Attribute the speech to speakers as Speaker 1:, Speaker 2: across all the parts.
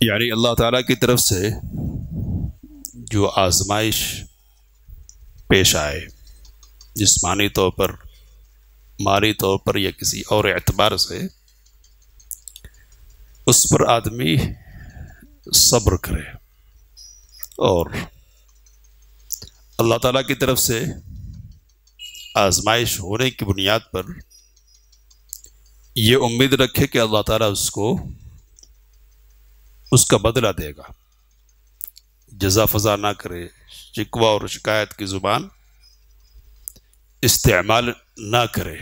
Speaker 1: یعنی اللہ تعالیٰ کی طرف سے جو آزمائش پیش آئے، جسمانی طور پر، مالی طور پر یا کسی اور اعتبار سے، اس پر آدمی صبر کرے، اور اللہ تعالیٰ کی طرف سے آزمائش ہونے کی بنیاد پر یہ امید رکھے کہ اللہ تعالیٰ اس کو اس کا بدلہ دے گا، جزا فضا نہ کرے، شکوہ اور شکایت کی زبان استعمال نہ کرے۔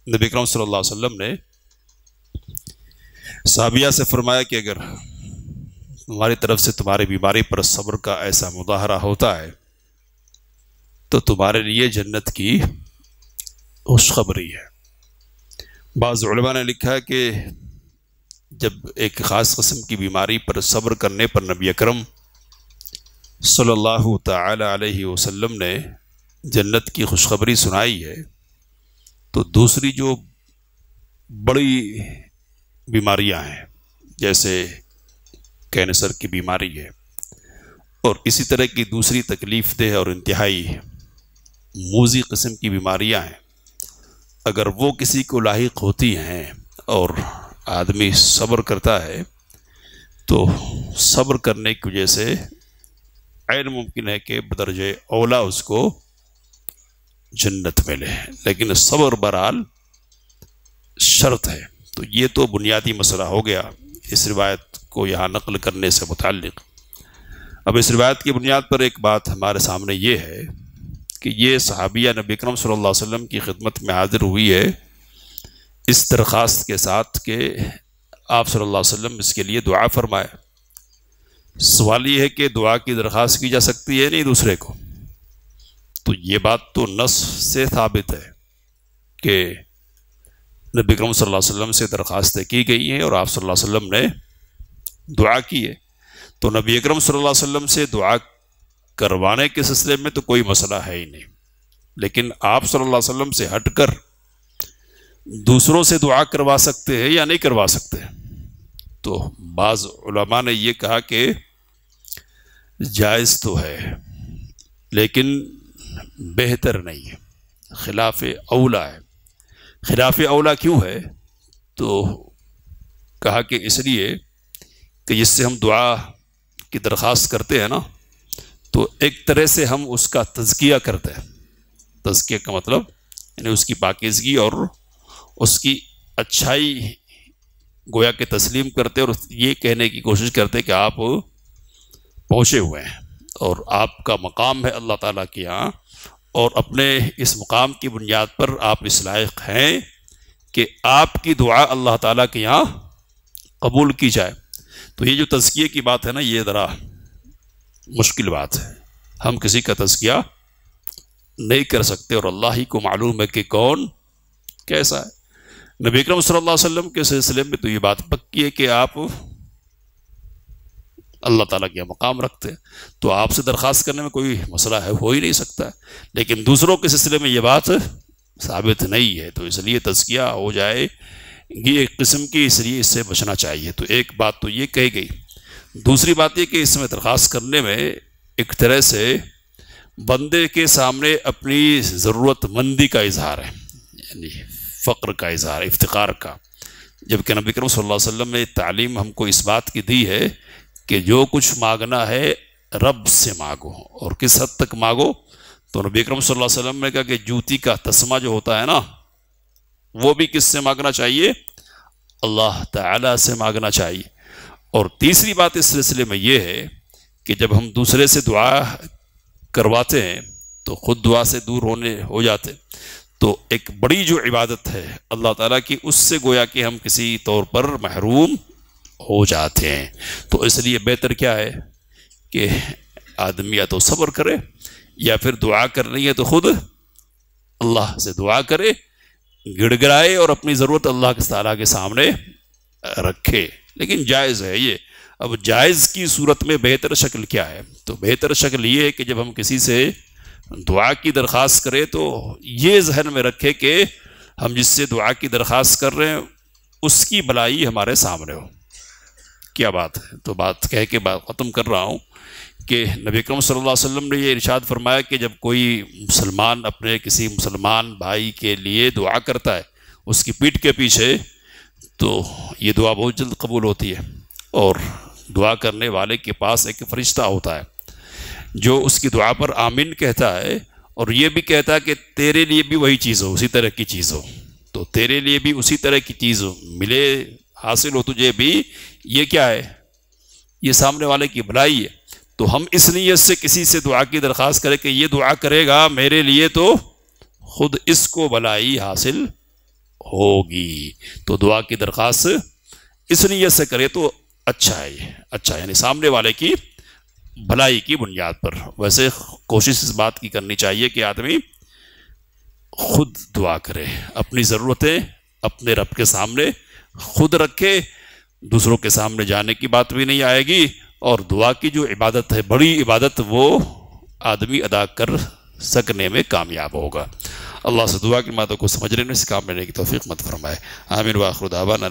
Speaker 1: نبی اکرم صلی اللہ علیہ وسلم نے صحابیہ سے فرمایا کہ اگر تمہاری طرف سے تمہاری بیماری پر صبر کا ایسا مظاہرہ ہوتا ہے تو تمہارے لیے جنت کی خوشخبری ہے۔ بعض علماء نے لکھا ہے کہ جب ایک خاص قسم کی بیماری پر صبر کرنے پر نبی اکرم صلی اللہ تعالی علیہ وسلم نے جنت کی خوشخبری سنائی ہے، تو دوسری جو بڑی بیماریاں ہیں جیسے کینسر کی بیماری ہے اور اسی طرح کی دوسری تکلیف دہ اور انتہائی موذی قسم کی بیماریاں ہیں، اگر وہ کسی کو لاحق ہوتی ہیں اور آدمی صبر کرتا ہے تو صبر کرنے کی وجہ سے عین ممکن ہے کہ بدرجہ اولا اس کو جنت ملے، لیکن صبر بہرحال شرط ہے۔ تو یہ تو بنیادی مسئلہ ہو گیا اس روایت کو یہاں نقل کرنے سے متعلق۔ اب اس روایت کی بنیاد پر ایک بات ہمارے سامنے یہ ہے کہ یہ صحابیہ نبی اکرم صلی اللہ علیہ وسلم کی خدمت میں حاضر ہوئی ہے اس درخواست کے ساتھ کہ آپ صلی اللہ علیہ وسلم اس کے لیے دعا فرمائے۔ سوال یہ ہے کہ دعا کی درخواست کی جا سکتی ہے نہیں دوسرے کو، تو یہ بات تو نص سے ثابت ہے کہ نبی اکرم صلی اللہ علیہ وسلم سے درخواستیں کی گئی ہیں اور آپ صلی اللہ علیہ وسلم نے دعا کی ہے، تو نبی اکرم صلی اللہ علیہ وسلم سے دعا کروانے کے سلسلے میں تو کوئی مسئلہ ہے ہی نہیں، لیکن آپ صلی اللہ علیہ وسلم سے ہٹ کر دوسروں سے دعا کروا سکتے ہیں یا نہیں کروا سکتے؟ تو بعض علماء نے یہ کہا کہ جائز تو ہے لیکن بہتر نہیں ہے، خلاف اولا ہے۔ خلاف اولا کیوں ہے؟ تو کہا کہ اس لیے کہ جس سے ہم دعا کی درخواست کرتے ہیں نا، تو ایک طرح سے ہم اس کا تزکیہ کرتے ہیں۔ تزکیہ کا مطلب یعنی اس کی پاکیزگی اور اس کی اچھائی گویا کہ تسلیم کرتے اور یہ کہنے کی کوشش کرتے کہ آپ پہنچے ہوئے ہیں اور آپ کا مقام ہے اللہ تعالیٰ کے یہاں، اور اپنے اس مقام کی بنیاد پر آپ اس لائق ہیں کہ آپ کی دعا اللہ تعالیٰ کے یہاں قبول کی جائے۔ تو یہ جو تزکیہ کی بات ہے نا، یہ ذرا مشکل بات ہے، ہم کسی کا تزکیہ نہیں کر سکتے اور اللہ ہی کو معلوم ہے کہ کون کیسا ہے۔ نبی اکرم صلی اللہ علیہ وسلم کے سلسلے میں تو یہ بات پکی ہے کہ آپ اللہ تعالیٰ کے مقام رکھتے ہیں، تو آپ سے درخواست کرنے میں کوئی مسئلہ ہے ہو ہی نہیں سکتا ہے، لیکن دوسروں کے سلسلے میں یہ بات ثابت نہیں ہے، تو اس لیے تزکیہ ہو جائے یہ ایک قسم کی، اس لیے اس سے بچنا چاہیے۔ تو ایک بات تو یہ کہی گئی، دوسری بات یہ کہ اس میں درخواست کرنے میں ایک طرح سے بندے کے سامنے اپنی ضرورت مندی کا اظہار ہے، یعنی فقر کا اظہار، افتقار کا، جبکہ نبی کریم صلی اللہ علیہ وسلم نے تعلیم ہم کو اس بات کی دی ہے کہ جو کچھ مانگنا ہے رب سے مانگو، اور کس حد تک مانگو؟ تو نبی اکرم صلی اللہ علیہ وسلم نے کہا کہ جوتی کا تسمہ جو ہوتا ہے نا، وہ بھی کس سے مانگنا چاہیے؟ اللہ تعالیٰ سے مانگنا چاہیے۔ اور تیسری بات اس سلسلے میں یہ ہے کہ جب ہم دوسرے سے دعا کرواتے ہیں تو خود دعا سے دور ہو جاتے، تو ایک بڑی جو عبادت ہے اللہ تعالیٰ کی، اس سے گویا کہ ہم کسی طور پر محروم ہو جاتے ہیں۔ تو اس لیے بہتر کیا ہے کہ آدمی یا تو صبر کرے یا پھر دعا کرنی ہے تو خود اللہ سے دعا کرے، گڑ گڑائے اور اپنی ضرورت اللہ تعالیٰ کے سامنے رکھے، لیکن جائز ہے یہ۔ اب جائز کی صورت میں بہتر شکل کیا ہے؟ تو بہتر شکل یہ ہے کہ جب ہم کسی سے دعا کی درخواست کریں تو یہ ذہن میں رکھے کہ ہم جس سے دعا کی درخواست کر رہے ہیں اس کی بھلائی ہمارے سامنے ہو، کیا بات ہے؟ تو بات کہہ کے بات ختم کر رہا ہوں کہ نبی اکرم صلی اللہ علیہ وسلم نے یہ ارشاد فرمایا کہ جب کوئی مسلمان اپنے کسی مسلمان بھائی کے لیے دعا کرتا ہے اس کی پیٹھ کے پیچھے، تو یہ دعا بہت جلد قبول ہوتی ہے، اور دعا کرنے والے کے پاس ایک فرشتہ ہوتا ہے جو اس کی دعا پر آمین کہتا ہے، اور یہ بھی کہتا ہے کہ تیرے لیے بھی وہی چیز ہو، اسی طرح کی چیز ہو، تو تیرے لیے بھی اسی طرح کی چیز ہو، ملے حاصل ہو تجھے بھی، یہ کیا ہے؟ یہ سامنے والے کی بھلائی ہے۔ تو ہم اس نیت سے کسی سے دعا کی درخواست کریں کہ یہ دعا کرے گا میرے لیے تو خود اس کو بھلائی حاصل ہوگی، تو دعا کی درخواست اس نیت سے کرے تو اچھا ہے، یہ اچھا ہے، یعنی سامنے والے کی بھلائی کی بنیاد پر۔ ویسے کوشش اس بات کی کرنی چاہیے کہ آدمی خود دعا کرے، اپنی ضرورتیں اپنے رب کے سامنے خود رکھے، دوسروں کے سامنے جانے کی بات بھی نہیں آئے گی، اور دعا کی جو عبادت ہے، بڑی عبادت، وہ آدمی ادا کر سکنے میں کامیاب ہوگا۔ اللہ سے دعا کی باتوں کو سمجھنے میں، اس کام لینے کی توفیق مت فرمائے۔ آمین وآخر دعوانا۔